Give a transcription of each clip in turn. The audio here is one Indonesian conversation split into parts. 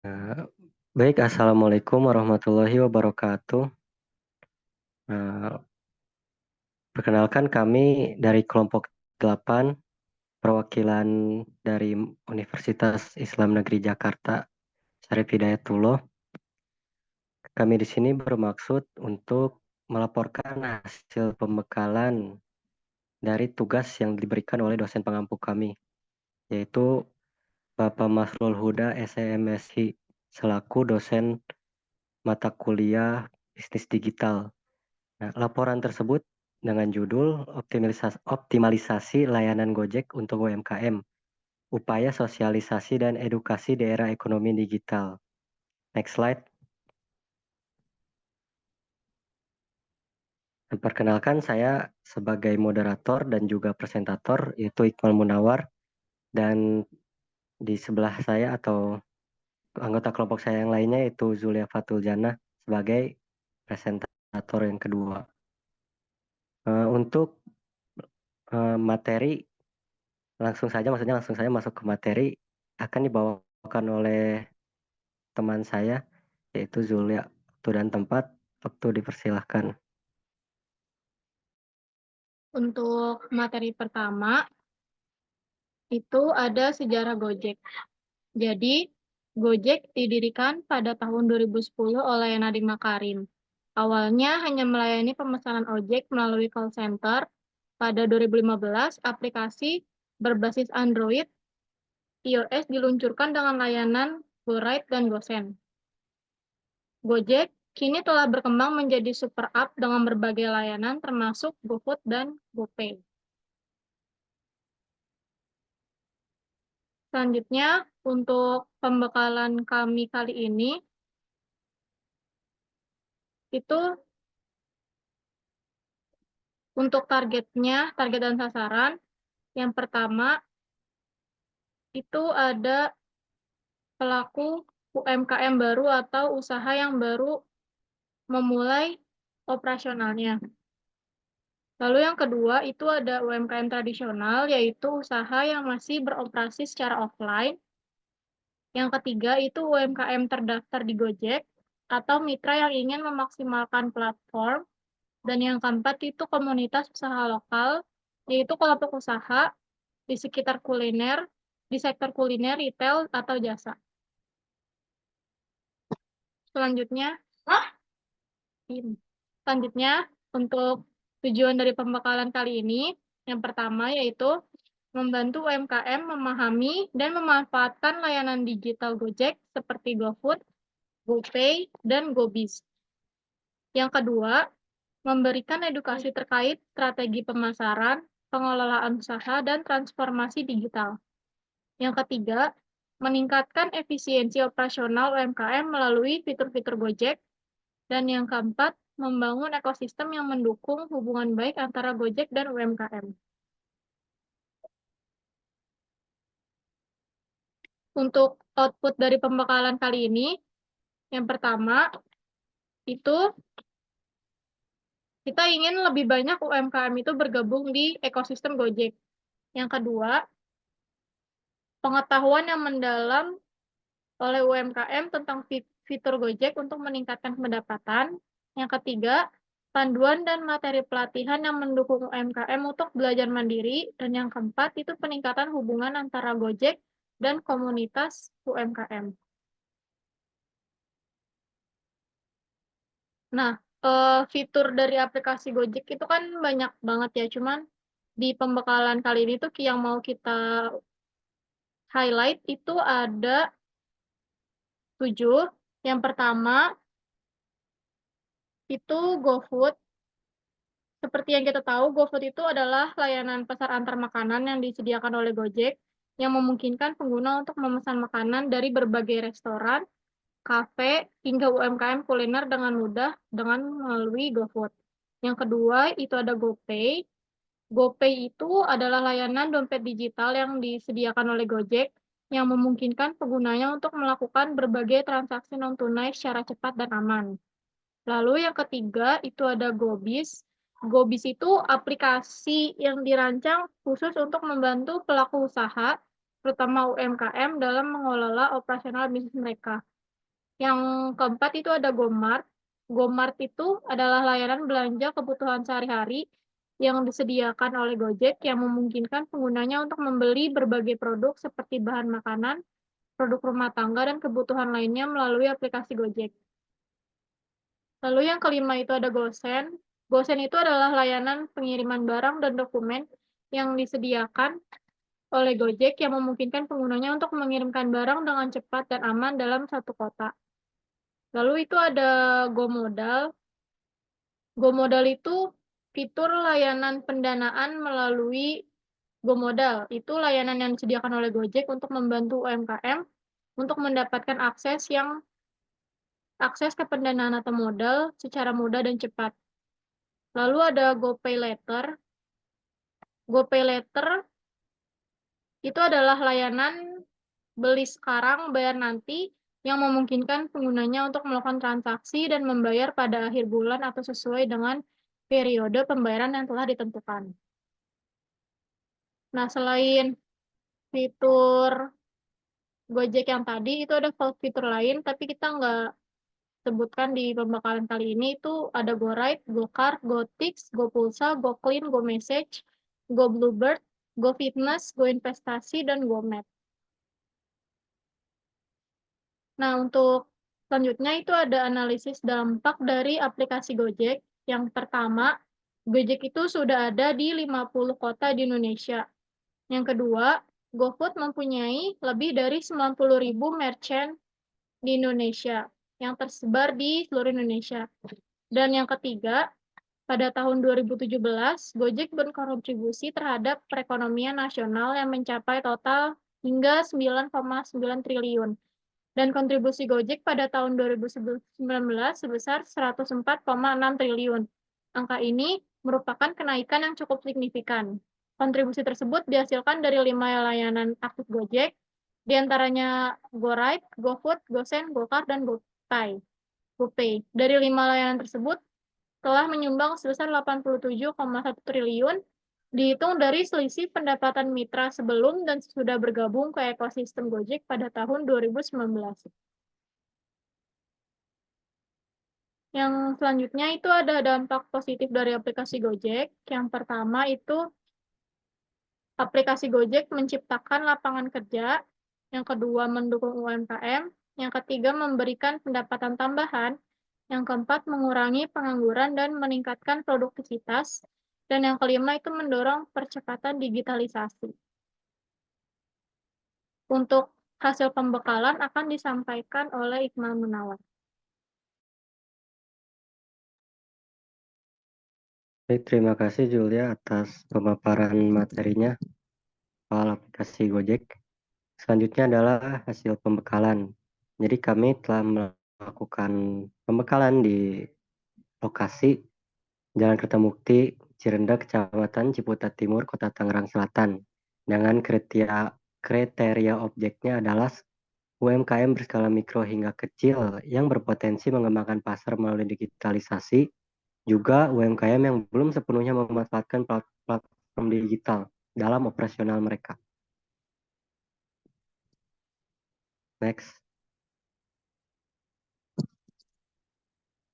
Eee, Baik, assalamualaikum warahmatullahi wabarakatuh. Eee, Perkenalkan kami dari kelompok 8 perwakilan dari Universitas Islam Negeri Jakarta, Syarif Hidayatullah. Kami di sini bermaksud untuk melaporkan hasil pembekalan dari tugas yang diberikan oleh dosen pengampu kami, yaitu Bapak Masrul Huda, SEMSI, selaku dosen mata kuliah Bisnis Digital. Nah, laporan tersebut dengan judul optimalisasi layanan Gojek untuk UMKM, upaya sosialisasi dan edukasi di era ekonomi digital. Next slide. Perkenalkan, saya sebagai moderator dan juga presentator, yaitu Iqbal Munawar, dan di sebelah saya atau anggota kelompok saya yang lainnya yaitu Zulia Fatul Jannah sebagai presentator yang kedua. Untuk materi, langsung saja masuk ke materi, akan dibawakan oleh teman saya, yaitu Zulia. Waktu dan tempat, waktu dipersilahkan. Untuk materi pertama, itu ada sejarah Gojek. Jadi, Gojek didirikan pada tahun 2010 oleh Nadiem Makarim. Awalnya hanya melayani pemesanan ojek melalui call center. Pada 2015, aplikasi berbasis Android iOS diluncurkan dengan layanan GoRide dan GoSend. Gojek kini telah berkembang menjadi super app dengan berbagai layanan termasuk GoFood dan GoPay. Selanjutnya, untuk pembekalan kami kali ini, itu untuk target dan sasaran. Yang pertama, itu ada pelaku UMKM baru atau usaha yang baru memulai operasionalnya. Lalu yang kedua, itu ada UMKM tradisional, yaitu usaha yang masih beroperasi secara offline. Yang ketiga, itu UMKM terdaftar di Gojek, atau mitra yang ingin memaksimalkan platform. Dan yang keempat itu komunitas usaha lokal, yaitu kelompok usaha di sekitar kuliner, di sektor kuliner, retail, atau jasa. Selanjutnya, untuk tujuan dari pembekalan kali ini, yang pertama yaitu membantu UMKM memahami dan memanfaatkan layanan digital Gojek seperti GoFood, GoPay, dan GoBiz. Yang kedua, memberikan edukasi terkait strategi pemasaran, pengelolaan usaha, dan transformasi digital. Yang ketiga, meningkatkan efisiensi operasional UMKM melalui fitur-fitur Gojek. Dan yang keempat, membangun ekosistem yang mendukung hubungan baik antara Gojek dan UMKM. Untuk output dari pembekalan kali ini, yang pertama, itu kita ingin lebih banyak UMKM itu bergabung di ekosistem Gojek. Yang kedua, pengetahuan yang mendalam oleh UMKM tentang fitur Gojek untuk meningkatkan pendapatan. Yang ketiga, panduan dan materi pelatihan yang mendukung UMKM untuk belajar mandiri. Dan yang keempat, itu peningkatan hubungan antara Gojek dan komunitas UMKM. Nah, fitur dari aplikasi Gojek itu kan banyak banget ya, cuman di pembekalan kali ini tuh yang mau kita highlight itu ada 7. Yang pertama, itu GoFood. Seperti yang kita tahu, GoFood itu adalah layanan pesan antar makanan yang disediakan oleh Gojek, yang memungkinkan pengguna untuk memesan makanan dari berbagai restoran, kafe, hingga UMKM kuliner dengan mudah dengan melalui GoFood. Yang kedua, itu ada GoPay. GoPay itu adalah layanan dompet digital yang disediakan oleh Gojek, yang memungkinkan penggunanya untuk melakukan berbagai transaksi non-tunai secara cepat dan aman. Lalu yang ketiga, itu ada GoBiz. GoBiz itu aplikasi yang dirancang khusus untuk membantu pelaku usaha, terutama UMKM, dalam mengelola operasional bisnis mereka. Yang keempat itu ada GoMart. GoMart itu adalah layanan belanja kebutuhan sehari-hari yang disediakan oleh Gojek yang memungkinkan penggunanya untuk membeli berbagai produk seperti bahan makanan, produk rumah tangga, dan kebutuhan lainnya melalui aplikasi Gojek. Lalu yang kelima itu ada GoSend. GoSend itu adalah layanan pengiriman barang dan dokumen yang disediakan oleh Gojek yang memungkinkan penggunanya untuk mengirimkan barang dengan cepat dan aman dalam satu kota. Lalu itu ada GoModal. GoModal itu fitur layanan pendanaan melalui GoModal. Itu layanan yang disediakan oleh Gojek untuk membantu UMKM untuk mendapatkan akses ke pendanaan atau modal secara mudah dan cepat. Lalu ada GoPay Later. GoPay Later itu adalah layanan beli sekarang, bayar nanti yang memungkinkan penggunanya untuk melakukan transaksi dan membayar pada akhir bulan atau sesuai dengan periode pembayaran yang telah ditentukan. Nah, selain fitur Gojek yang tadi, itu ada fitur lain, tapi kita nggak sebutkan di pembakalan kali ini. Itu ada GoRide, GoCar, GoTix, GoPulsa, GoClean, GoMessage, GoBluebird, GoFitness, GoInvestasi, dan GoMap. Nah, untuk selanjutnya itu ada analisis dampak dari aplikasi Gojek. Yang pertama, Gojek itu sudah ada di 50 kota di Indonesia. Yang kedua, GoFood mempunyai lebih dari 90.000 merchant di Indonesia yang tersebar di seluruh Indonesia. Dan yang ketiga, pada tahun 2017, Gojek berkontribusi terhadap perekonomian nasional yang mencapai total hingga 9,9 triliun. Dan kontribusi Gojek pada tahun 2019 sebesar 104,6 triliun. Angka ini merupakan kenaikan yang cukup signifikan. Kontribusi tersebut dihasilkan dari 5 layanan aktif Gojek, diantaranya GoRide, GoFood, GoSend, GoCar, dan GoPay. Dari 5 layanan tersebut, telah menyumbang sebesar 87,1 triliun, dihitung dari selisih pendapatan mitra sebelum dan sesudah bergabung ke ekosistem Gojek pada tahun 2019. Yang selanjutnya itu ada dampak positif dari aplikasi Gojek. Yang pertama itu aplikasi Gojek menciptakan lapangan kerja. Yang kedua mendukung UMKM. Yang ketiga memberikan pendapatan tambahan. Yang keempat mengurangi pengangguran dan meningkatkan produktivitas. Dan yang kelima itu mendorong percepatan digitalisasi. Untuk hasil pembekalan akan disampaikan oleh Iqmal Munawar. Baik, terima kasih Julia atas pemaparan materinya soal aplikasi Gojek. Selanjutnya adalah hasil pembekalan. Jadi kami telah melakukan pembekalan di lokasi Jalan Kertamukti, Cirenda, Kecamatan Ciputat Timur, Kota Tangerang Selatan. Dengan kriteria objeknya adalah UMKM berskala mikro hingga kecil yang berpotensi mengembangkan pasar melalui digitalisasi, juga UMKM yang belum sepenuhnya memanfaatkan platform digital dalam operasional mereka. Next.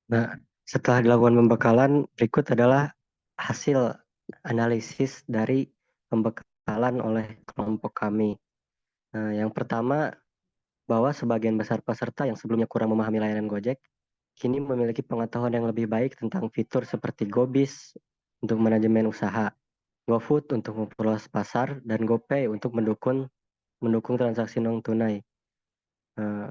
Nah, setelah dilakukan pembekalan, berikut adalah hasil analisis dari pembekalan oleh kelompok kami. Nah, yang pertama, bahwa sebagian besar peserta yang sebelumnya kurang memahami layanan Gojek, kini memiliki pengetahuan yang lebih baik tentang fitur seperti GoBiz untuk manajemen usaha, GoFood untuk memperluas pasar, dan GoPay untuk mendukung transaksi non-tunai. Nah,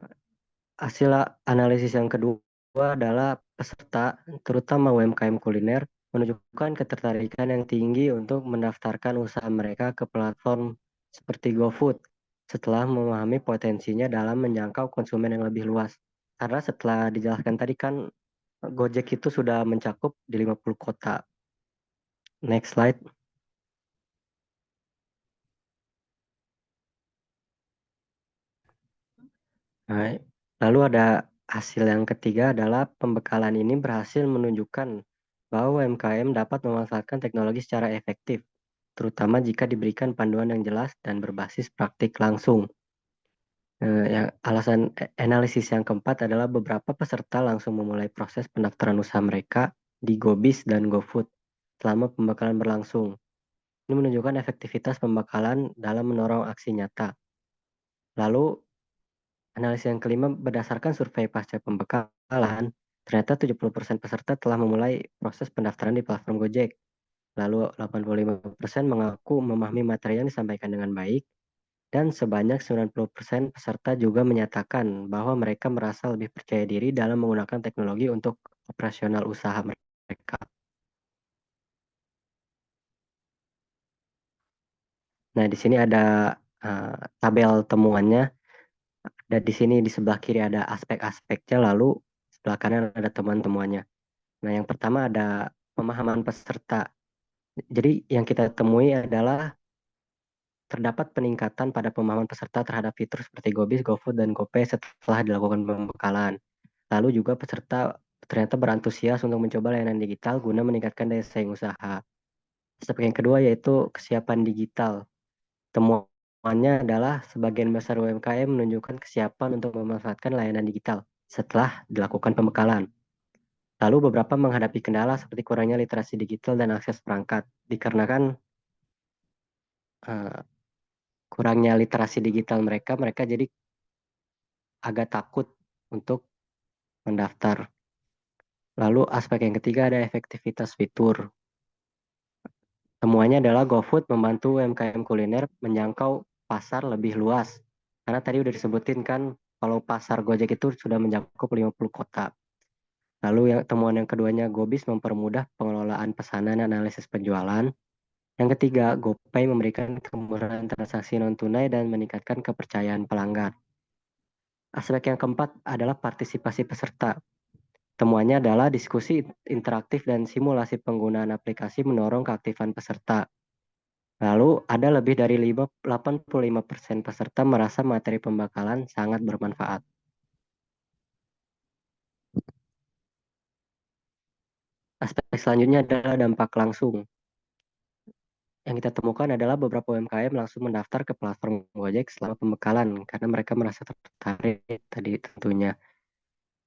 hasil analisis yang kedua adalah peserta, terutama UMKM kuliner, menunjukkan ketertarikan yang tinggi untuk mendaftarkan usaha mereka ke platform seperti GoFood setelah memahami potensinya dalam menjangkau konsumen yang lebih luas. Karena setelah dijelaskan tadi kan Gojek itu sudah mencakup di 50 kota. Next slide. Nah, lalu ada hasil yang ketiga adalah pembekalan ini berhasil menunjukkan bahwa UMKM dapat memanfaatkan teknologi secara efektif, terutama jika diberikan panduan yang jelas dan berbasis praktik langsung. Yang alasan analisis yang keempat adalah beberapa peserta langsung memulai proses pendaftaran usaha mereka di GoBiz dan GoFood selama pembekalan berlangsung. Ini menunjukkan efektivitas pembekalan dalam mendorong aksi nyata. Lalu, analisis yang kelima berdasarkan survei pasca pembekalan, ternyata 70% peserta telah memulai proses pendaftaran di platform Gojek. Lalu 85% mengaku memahami materi yang disampaikan dengan baik, dan sebanyak 90% peserta juga menyatakan bahwa mereka merasa lebih percaya diri dalam menggunakan teknologi untuk operasional usaha mereka. Nah, di sini ada tabel temuannya. Dan di sini di sebelah kiri ada aspek-aspeknya, lalu sebelah kanan ada temuan-temuannya. Nah, yang pertama ada pemahaman peserta. Jadi yang kita temui adalah terdapat peningkatan pada pemahaman peserta terhadap fitur seperti GoBiz, GoFood, dan GoPay setelah dilakukan pembekalan. Lalu juga peserta ternyata berantusias untuk mencoba layanan digital guna meningkatkan daya saing usaha. Step yang kedua yaitu kesiapan digital. Temuannya adalah sebagian besar UMKM menunjukkan kesiapan untuk memanfaatkan layanan digital setelah dilakukan pembekalan. Lalu beberapa menghadapi kendala seperti kurangnya literasi digital dan akses perangkat, dikarenakan uh, kurangnya literasi digital mereka jadi agak takut untuk mendaftar. Lalu aspek yang ketiga ada efektivitas fitur. Temuannya adalah GoFood membantu UMKM kuliner menjangkau pasar lebih luas. Karena tadi udah disebutin kan, kalau pasar Gojek itu sudah mencakup 50 kota. Lalu yang temuan yang keduanya, GoBiz mempermudah pengelolaan pesanan dan analisis penjualan. Yang ketiga, GoPay memberikan kemudahan transaksi non-tunai dan meningkatkan kepercayaan pelanggan. Aspek yang keempat adalah partisipasi peserta. Temuannya adalah diskusi interaktif dan simulasi penggunaan aplikasi mendorong keaktifan peserta. Lalu ada lebih dari 85% peserta merasa materi pembekalan sangat bermanfaat. Aspek selanjutnya adalah dampak langsung. Yang kita temukan adalah beberapa UMKM langsung mendaftar ke platform Gojek selama pembekalan karena mereka merasa tertarik tadi tentunya.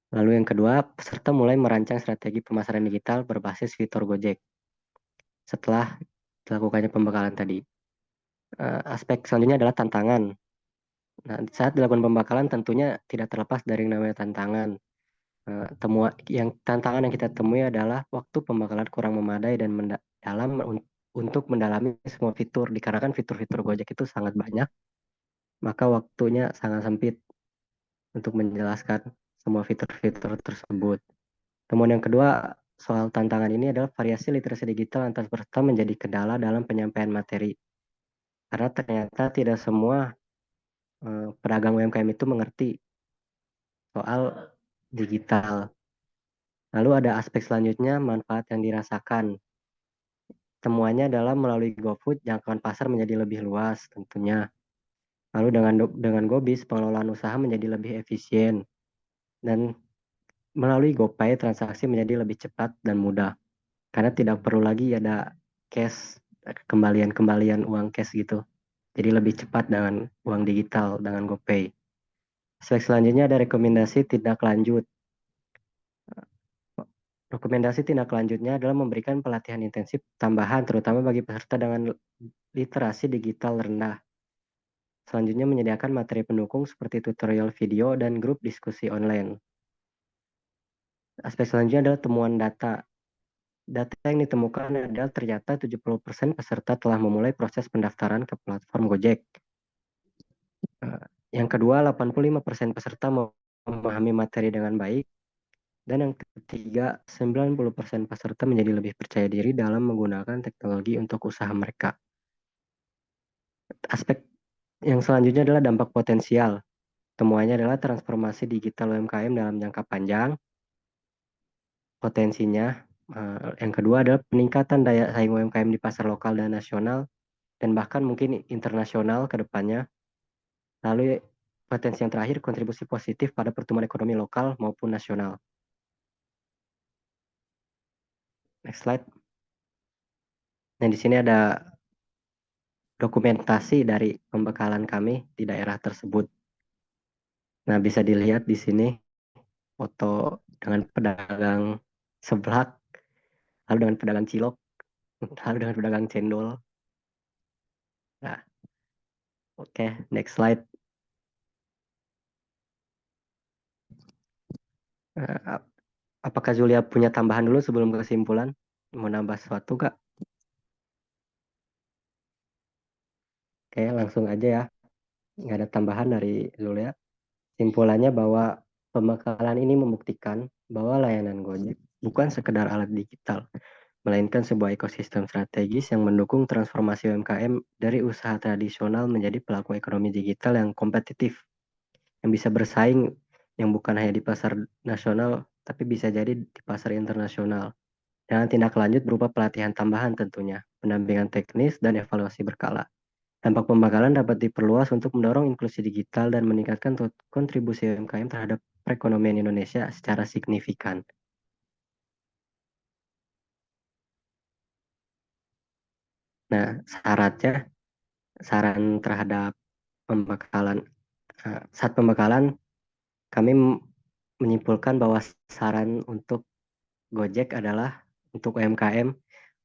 Lalu yang kedua, peserta mulai merancang strategi pemasaran digital berbasis fitur Gojek setelah dilakukannya pembekalan tadi. Aspek selanjutnya adalah tantangan. Nah, saat dilakukan pembekalan tentunya tidak terlepas dari yang namanya tantangan. Tantangan yang kita temui adalah waktu pembekalan kurang memadai dan mendalam untuk mendalami semua fitur. Dikarenakan fitur-fitur Gojek itu sangat banyak, maka waktunya sangat sempit untuk menjelaskan semua fitur-fitur tersebut. Temuan yang kedua soal tantangan ini adalah variasi literasi digital antar peserta menjadi kendala dalam penyampaian materi. Karena ternyata tidak semua pedagang UMKM itu mengerti soal digital. Lalu ada aspek selanjutnya, manfaat yang dirasakan. Temuannya adalah melalui GoFood, jangkauan pasar menjadi lebih luas tentunya. Lalu dengan GoBiz, pengelolaan usaha menjadi lebih efisien. Dan melalui GoPay, transaksi menjadi lebih cepat dan mudah. Karena tidak perlu lagi ada cash, kembalian-kembalian uang cash gitu. Jadi lebih cepat dengan uang digital, dengan GoPay. Aspek selanjutnya ada rekomendasi tindak lanjut. Rekomendasi tindak lanjutnya adalah memberikan pelatihan intensif tambahan, terutama bagi peserta dengan literasi digital rendah. Selanjutnya menyediakan materi pendukung seperti tutorial video dan grup diskusi online. Aspek selanjutnya adalah temuan data. Data yang ditemukan adalah ternyata 70% peserta telah memulai proses pendaftaran ke platform Gojek. Yang kedua, 85% peserta memahami materi dengan baik. Dan yang ketiga, 90% peserta menjadi lebih percaya diri dalam menggunakan teknologi untuk usaha mereka. Aspek yang selanjutnya adalah dampak potensial. Temuannya adalah transformasi digital UMKM dalam jangka panjang. Potensinya, yang kedua adalah peningkatan daya saing UMKM di pasar lokal dan nasional, dan bahkan mungkin internasional ke depannya. Lalu potensi yang terakhir, kontribusi positif pada pertumbuhan ekonomi lokal maupun nasional. Next slide. Nah, di sini ada dokumentasi dari pembekalan kami di daerah tersebut. Nah, bisa dilihat di sini foto dengan pedagang seblak, lalu dengan pedagang cilok, lalu dengan pedagang cendol. Nah, oke, next slide. Eh, apakah Julia punya tambahan dulu sebelum kesimpulan? Mau nambah sesuatu, Kak? Oke, langsung aja ya. Nggak ada tambahan dari Julia. Simpulannya bahwa pembekalan ini membuktikan bahwa layanan Gojek bukan sekedar alat digital, melainkan sebuah ekosistem strategis yang mendukung transformasi UMKM dari usaha tradisional menjadi pelaku ekonomi digital yang kompetitif, yang bisa bersaing, yang bukan hanya di pasar nasional, tapi bisa jadi di pasar internasional. Dengan tindak lanjut berupa pelatihan tambahan tentunya, pendampingan teknis, dan evaluasi berkala. Dampak pembekalan dapat diperluas untuk mendorong inklusi digital dan meningkatkan kontribusi UMKM terhadap perekonomian Indonesia secara signifikan. Nah, saran terhadap pembekalan, saat pembekalan, kami menyimpulkan bahwa saran untuk Gojek adalah untuk UMKM,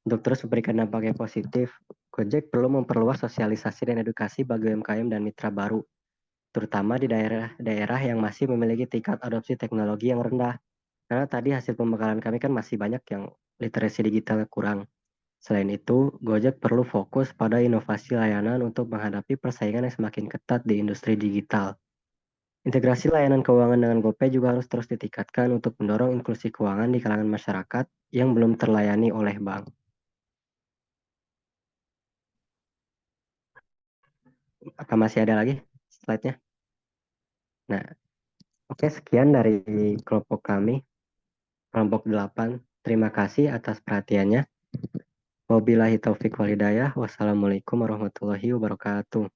untuk terus memberikan dampak yang positif. Gojek perlu memperluas sosialisasi dan edukasi bagi UMKM dan mitra baru, terutama di daerah-daerah yang masih memiliki tingkat adopsi teknologi yang rendah. Karena tadi hasil pembekalan kami kan masih banyak yang literasi digitalnya kurang. Selain itu, Gojek perlu fokus pada inovasi layanan untuk menghadapi persaingan yang semakin ketat di industri digital. Integrasi layanan keuangan dengan GoPay juga harus terus ditingkatkan untuk mendorong inklusi keuangan di kalangan masyarakat yang belum terlayani oleh bank. Apa masih ada lagi slide-nya? Nah, oke, sekian dari kelompok kami, kelompok 8. Terima kasih atas perhatiannya. Wabillahi taufik walhidayah. Wassalamualaikum warahmatullahi wabarakatuh.